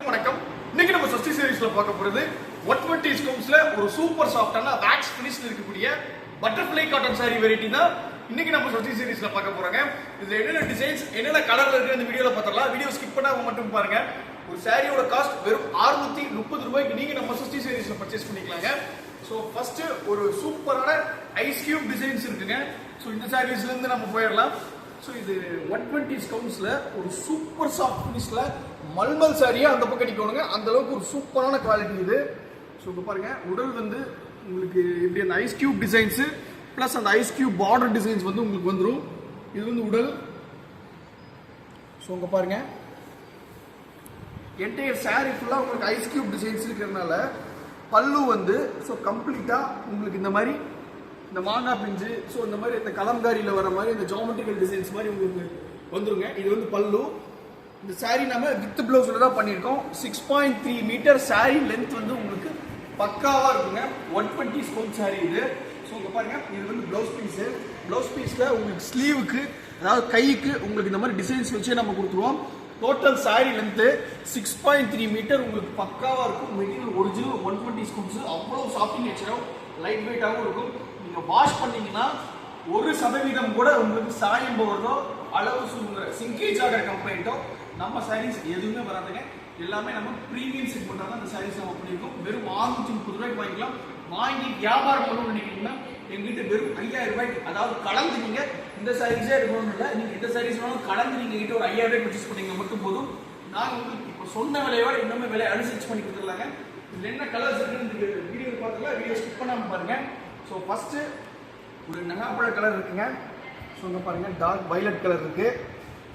வணக்கம். இன்னைக்கு நம்ம சஷ்டி சீரிஸ்ல பார்க்க போறது 120 ஸ்கூப்ஸ்ல ஒரு சூப்பர் சாஃப்டான வேக்ஸ் ஃபினிஷ்ல இருக்கக்கூடிய பட்டர்ஃப்ளை காட்டன் சாரி வெரைட்டி தான் இன்னைக்கு நம்ம சஷ்டி சீரிஸ்ல பார்க்க போறாங்க. இதுல என்னென்ன டிசைன்ஸ் என்னென்ன கலர்ல இருக்கு இந்த வீடியோல பார்த்தறலாம். வீடியோ ஸ்கிப் பண்ணாம மட்டும் பாருங்க. ஒரு சாரியோட காஸ்ட் வெறும் 630 ரூபாய்க்கு நீங்க நம்ம சஷ்டி சீரிஸ்ல பர்ச்சேஸ் பண்ணிக்கலாங்க. சோ ஃபர்ஸ்ட் ஒரு சூப்பரான ஐஸ் கியூப் டிசைன்ஸ் இருக்குங்க. சோ இந்த சாரீஸ்ல இருந்து நம்ம போயிடலாம். ஸோ இது 120 ஸ்கவுண்ட்ஸில் ஒரு சூப்பர் சாஃப்ட் ஃபினிஷில் மல்மல் சாரியாக அந்த பக்கம் அடிக்கணுங்க. அந்த அளவுக்கு ஒரு சூப்பரான குவாலிட்டி இது. ஸோ இப்போ பாருங்கள், உடல் வந்து உங்களுக்கு இப்படி அந்த ஐஸ் கியூப் டிசைன்ஸு ப்ளஸ் அந்த ஐஸ் கியூப் பார்டர் டிசைன்ஸ் வந்து உங்களுக்கு வந்துடும். இது வந்து உடல். ஸோ இங்கே பாருங்கள், என்டையர் சாரி ஃபுல்லாக உங்களுக்கு ஐஸ் கியூப் டிசைன்ஸ் இருக்கிறதுனால பல்லு வந்து ஸோ கம்ப்ளீட்டாக உங்களுக்கு இந்த மாதிரி இந்த மாங்காய் பிஞ்சு ஸோ இந்த மாதிரி இந்த கலம்காரியில் வர மாதிரி இந்த ஜாமெட்ரிக்கல் டிசைன்ஸ் மாதிரி உங்களுக்கு வந்துருங்க. இது வந்து பல்லு. இந்த சாரீ நம்ம வித் பிளவுஸில் தான் பண்ணியிருக்கோம். 6.3 மீட்டர் சாரீ லென்த் வந்து உங்களுக்கு பக்காவாக இருக்குங்க. 120 ஸ்கவுண்ட் சாரீ இது. ஸோ இங்கே பாருங்க, இது வந்து ப்ளவுஸ் பீஸு. ப்ளவுஸ் பீஸில் உங்களுக்கு ஸ்லீவுக்கு அதாவது கைக்கு உங்களுக்கு இந்த மாதிரி டிசைன்ஸ் வச்சே நம்ம கொடுத்துருவோம். டோட்டல் சாரீ லென்த்து 6.3 மீட்டர் உங்களுக்கு பக்காவாக இருக்கும். Material original 120 scoops. அவ்வளோ சாஃப்டிங் நேச்சராகவும் லைட் வெயிட்டாகவும் இருக்கும். நீங்கள் வாஷ் பண்ணீங்கன்னா 1% கூட உங்களுக்கு சாயம் போகிறதோ அளவு சுருங்குற சிங்கேஜ் ஆகிற கம்ப்ளைண்ட்டோ நம்ம சாரீஸ் எதுவுமே வராதுங்க. எல்லாமே நம்ம ப்ரீமியம் செக்மெண்ட்டாக தான் இந்த சாரீஸ் நம்ம பண்ணியிருக்கோம். வெறும் 630 ரூபாய்க்கு வாங்கிக்கலாம். வாங்கி வியாபாரம் பண்ணணும்னு நினைக்கிறீங்கன்னா எங்கிட்ட வெறும் 5000 ரூபாய்க்கு, அதாவது கலந்து நீங்கள் இந்த சாரீஸே எடுக்கணும்னு இல்லை, நீங்கள் எந்த சாரீஸ் வேணாலும் கலந்து நீங்கள் கிட்ட ஒரு 5000 ரூபாய் பர்ச்சேஸ் பண்ணீங்க மட்டும் போதும். நாங்கள் உங்களுக்கு இப்போ சொன்ன விலையோட இன்னுமே விலை அனுசரிச்சு பண்ணி கொடுத்துடலாங்க. இதில் என்ன கலர்ஸ் இருக்குன்னு வீடியோ பார்த்துக்கலாம். வீடியோ ஸ்கிப் பண்ணாமல் பாருங்கள். ஸோ ஃபஸ்ட்டு ஒரு நகாப்பழ கலர் இருக்குங்க. ஸோ இங்கே பாருங்கள், டார்க் வைலட் கலர் இருக்குது.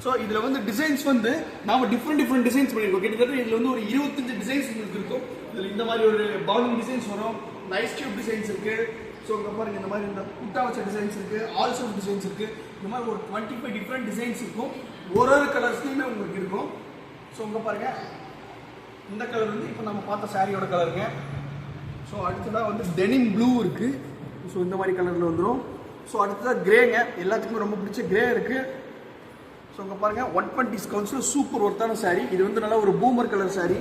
ஸோ இதில் வந்து டிசைன்ஸ் வந்து நாம் டிஃப்ரெண்ட் டிசைன்ஸ் பண்ணியிருக்கோம். கிட்டத்தட்ட இதில் வந்து ஒரு 25 டிசைன்ஸ் உங்களுக்கு இருக்கும். இதில் இந்த மாதிரி ஒரு பவுலிங் டிசைன்ஸ் வரும், இந்த ஐஸ் கியூப் டிசைன்ஸ் இருக்குது. ஸோ இங்கே பாருங்கள், இந்த மாதிரி இந்த புட்டா வச்ச டிசைன்ஸ் இருக்குது, ஆல் ஷேப் டிசைன்ஸ் இருக்குது. இந்த மாதிரி ஒரு 25 டிஃப்ரெண்ட் டிசைன்ஸ் இருக்கும். ஒரு கலர்ஸ்லையுமே உங்களுக்கு இருக்கும். ஸோ இங்கே பாருங்கள், இந்த கலர் வந்து இப்போ நம்ம பார்த்த சாரியோட கலருங்க. ஸோ அடுத்ததாக வந்து டெனிம் ப்ளூ இருக்குது. ஸோ இந்த மாதிரி கலரில் வந்துடும். ஸோ அடுத்ததாக கிரேங்க, எல்லாத்துக்குமே ரொம்ப பிடிச்ச கிரே இருக்குது. ஸோ இங்கே பாருங்கள், 120 ஸ்கவுண்ட்ஸில் சூப்பர் ஒர்த்தான சாரீ. இது வந்து நல்லா ஒரு பூமர் கலர் சாரீ.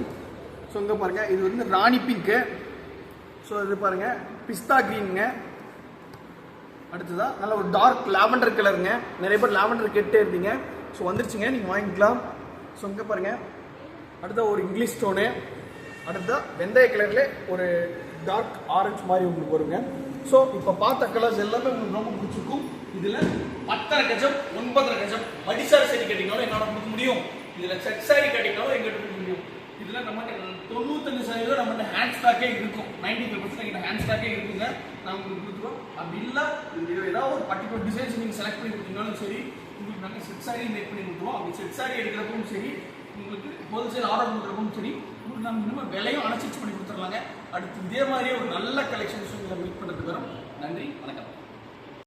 ஸோ இங்கே பாருங்கள், இது வந்து ராணி பிங்க்கு. ஸோ இது பாருங்கள், பிஸ்தா க்ரீனுங்க. அடுத்ததாக நல்ல ஒரு டார்க் லாவெண்டர் கலருங்க. நிறைய பேர் லாவெண்டர் கேட்டே இருந்தீங்க. ஸோ வந்துருச்சுங்க, நீங்கள் வாங்கிக்கலாம். ஸோ இங்கே பாருங்கள், அடுத்த ஒரு இங்கிலீஷ் ஸ்டோனு. அடுத்ததாக வெந்தய கலரில் ஒரு டார்க் ஆரஞ்சு மாதிரி உங்களுக்கு வருங்க. ஸோ இப்போ பார்த்த கலர்ஸ் எல்லாமே உங்களுக்கு ரொம்ப பிடிச்சிருக்கும். இதில் 10.5 கஜம் 9.5 கஜம் மடிசாரி சாரி கட்டிங்கனாலும் என்னால் கொடுக்க முடியும். இதில் செட் சாரி கட்டிங்கனாலும் எங்கிட்ட கொடுக்க முடியும். இதில் நம்ம 95% நம்மகிட்ட ஹேண்ட் ஸ்டாக்கே இருக்கும். 95% எங்கிட்ட ஹேண்ட் ஸ்டாக்கே இருக்குங்க. நாங்கள் உங்களுக்கு கொடுத்துருவோம். அப்படி இல்லை, இது ஏதாவது ஒரு பர்டிகுலர் டிசைன்ஸ் நீங்கள் செலக்ட் பண்ணி கொடுத்தீங்கனாலும் சரி, உங்களுக்கு நாங்கள் செட் சாரி மேக் பண்ணி கொடுத்துருவோம். அப்படி செட் சாரி எடுக்கிறப்பவும் சரி, உங்களுக்கு ஹோல்சேல் ஆர்டர் பண்ணுறப்பவும் சரி, உங்களுக்கு நம்ம இன்னும் விலையும் அனுசரிச்சு பண்ணி கொடுத்துடலாங்க. அடுத்து இதே மாதிரியே ஒரு நல்ல கலெக்ஷன்ஸ் உங்களை மீட் பண்ணுறதுக்கு வரும். நன்றி, வணக்கம்.